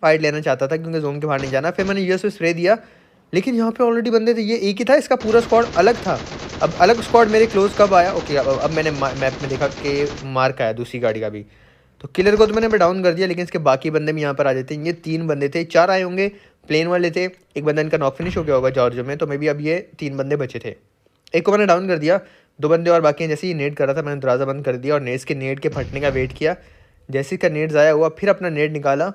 Fight लेना चाहता था क्योंकि जोन के बाहर नहीं जाना। फिर मैंने यूएस पे स्प्रे दिया, लेकिन यहाँ पे ऑलरेडी बंदे थे, ये एक ही था, इसका पूरा स्क्वाड अलग था। अब अलग स्क्वाड मेरे क्लोज कब आया, ओके अब मैंने मैप में देखा कि मार्क आया दूसरी गाड़ी का भी, तो किलर को तो मैंने डाउन कर दिया, लेकिन इसके बाकी बंदे भी यहाँ पर आ जाते हैं। ये 3 बंदे थे, 4 आए होंगे, प्लेन वाले थे, एक बंदा इनका नॉक फिनिश हो गया होगा जॉर्जो में, तो मे बी अब ये 3 बंदे बचे थे। एक को मैंने डाउन कर दिया, 2 बंदे और बाकी हैं। जैसे ही नेट कर रहा था मैंने दरवाज़ा बंद कर दिया और नेट्स के नेट के फटने का वेट किया। जैसे ही का नेट ज़ाया हुआ, फिर अपना नेट निकाला।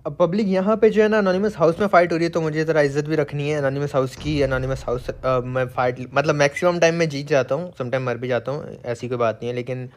अब पब्लिक यहाँ पे जो है ना एनोनिमस हाउस में फ़ाइट हो रही है, तो मुझे ज़रा इज्जत भी रखनी है एनोनिमस हाउस की। एनोनिमस हाउस मैं फ़ाइट मतलब मैक्सिमम टाइम में जीत जाता हूँ, समटाइम मर भी जाता हूँ, ऐसी कोई बात नहीं है, लेकिन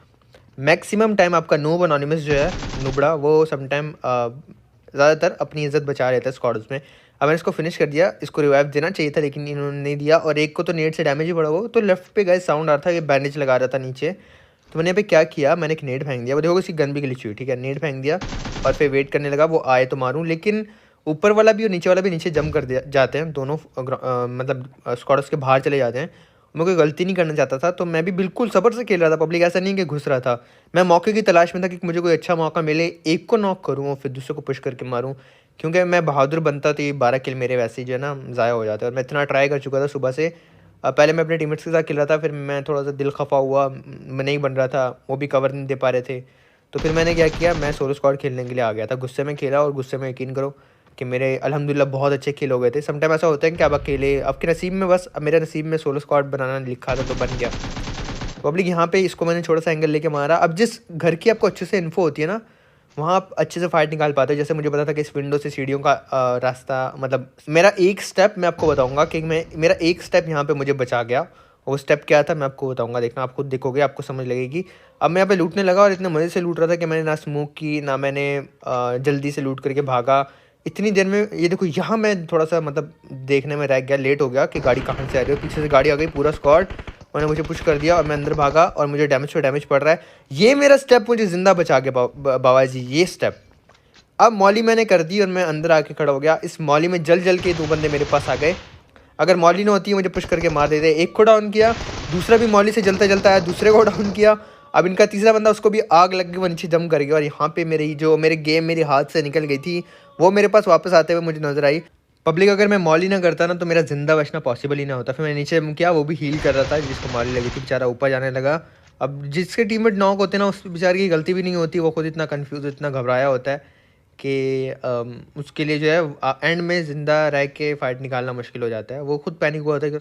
मैक्सिमम टाइम आपका नूब एनोनिमस जो है नुबड़ा, वो समटाइम ज़्यादातर अपनी इज्जत बचा रहता है स्क्वाड्स में। अब मैंने इसको फिनिश कर दिया, इसको रिवाइव देना चाहिए था लेकिन इन्होंने नहीं दिया, और एक को तो नेट से डैमेज ही पड़ा हुआ। तो लेफ्ट पे गए साउंड आ रहा था कि बैंडेज लगा रहा था नीचे, तो मैंने यहाँ पे क्या किया, मैंने एक नेट फेंक दिया। वो देखो उसकी गन भी ग्लिच हुई, ठीक है, नेट फेंक दिया और फिर वेट करने लगा वो आए तो मारूं। लेकिन ऊपर वाला भी और नीचे वाला भी नीचे जंप कर दिया जाते हैं दोनों, मतलब स्क्वाड्स के बाहर चले जाते हैं। मैं कोई गलती नहीं करना चाहता था, तो मैं भी बिल्कुल सब्र से खेल रहा था। पब्लिक ऐसा नहीं कि घुस रहा था, मैं मौके की तलाश में था कि मुझे कोई अच्छा मौका मिले, एक को नॉक करूँ और फिर दूसरे को पुश करके मारूँ, क्योंकि मैं बहादुर बनता तो ये 12 किल मेरे वैसे ही जो है ना ज़ाया हो जाता है। और मैं इतना ट्राई कर चुका था सुबह से। पहले मैं अपने टीममेट्स के साथ खेल रहा था, फिर मैं थोड़ा सा दिल खफा हुआ, मैं नहीं बन रहा था, वो भी कवर नहीं दे पा रहे थे, तो फिर मैंने क्या किया, मैं सोलो स्क्वाड खेलने के लिए आ गया था। गुस्से में खेला और गुस्से में यकीन करो कि मेरे अल्हम्दुलिल्लाह बहुत अच्छे किल हो गए थे। समटाइम ऐसा होता है कि आप अकेले आपके नसीब में, बस मेरे नसीब में सोलो स्क्वाड बनाना लिखा था तो बन गया। पब्लिक यहाँ पे इसको मैंने छोटा सा एंगल लेके मारा। अब जिस घर की आपको अच्छे से इन्फो होती है ना, वहाँ आप अच्छे से फाइट निकाल पाते हो। जैसे मुझे पता था कि इस विंडो से सीढ़ियों का रास्ता, मतलब मेरा एक स्टेप मैं आपको बताऊंगा कि मेरा एक स्टेप यहाँ पे मुझे बचा गया। वो स्टेप क्या था मैं आपको बताऊंगा, देखना आप खुद देखोगे आपको समझ लगेगी। अब मैं यहाँ पे लूटने लगा और इतने मज़े से लूट रहा था कि मैंने ना स्मोक की, ना मैंने जल्दी से लूट करके भागा। इतनी देर में ये देखो, यहाँ मैं थोड़ा सा मतलब देखने में रह गया, लेट हो गया कि गाड़ी कहाँ से आ रही है। पीछे से गाड़ी आ गई, पूरा स्क्वाड, उन्होंने मुझे पुश कर दिया और मैं अंदर भागा और मुझे डैमेज पे डैमेज पड़ रहा है। ये मेरा स्टेप मुझे ज़िंदा बचा के बाबा जी, ये स्टेप। अब मॉली मैंने कर दी और मैं अंदर आके खड़ा हो गया। इस मॉली में जल जल के 2 बंदे मेरे पास आ गए। अगर मॉली ना होती मुझे पुश करके मार देते। एक को डाउन किया, दूसरा भी मॉली से जलता जलता आया, दूसरे को डाउन किया। अब इनका तीसरा बंदा, उसको भी आग लग गई, वो नीचे जंप कर गया। और यहाँ पे मेरे गेम मेरे हाथ से निकल गई थी, वो मेरे पास वापस आते हुए मुझे नजर आई। पब्लिक अगर मैं मॉली ना करता ना तो मेरा जिंदा बचना पॉसिबल ही ना होता। फिर मैंने नीचे किया, वो भी हील कर रहा था जिसको मॉली लगी थी, बेचारा ऊपर जाने लगा। अब जिसके टीममेट नॉक होते ना, उस बेचारे की गलती भी नहीं होती, वो खुद इतना कंफ्यूज, इतना घबराया होता है कि उसके लिए जो है एंड में ज़िंदा रह के फ़ाइट निकालना मुश्किल हो जाता है। वो खुद पैनिक हुआ होता है कि